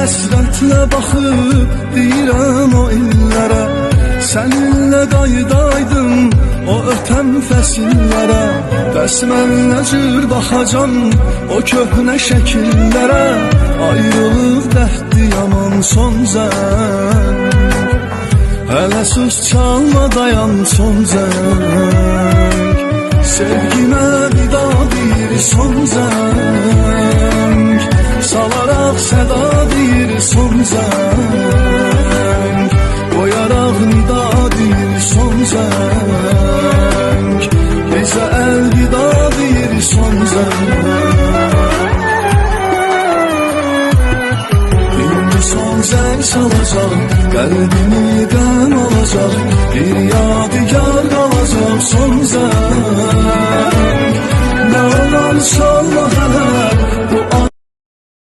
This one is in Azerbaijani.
həsrətlə baxıb deyirəm o illərə, səninlə qaydaydım o ötən fəsillərə. Bəs mən nə cür baxacam o köhnə şəkillərə, ayrılıq dəhddi yaman son zəng. Hələ sus çalma dayan son zəng, sevgimə vida bir son zəng, salaraq səda bir son zəng, qoyaraq nida bir son zəng, bizə əlvida bir son zəng. Son zəng salacaq, qəlbimi qəm alacaq, bir yadigar qalacaq son zəng. Nə olar salma hələ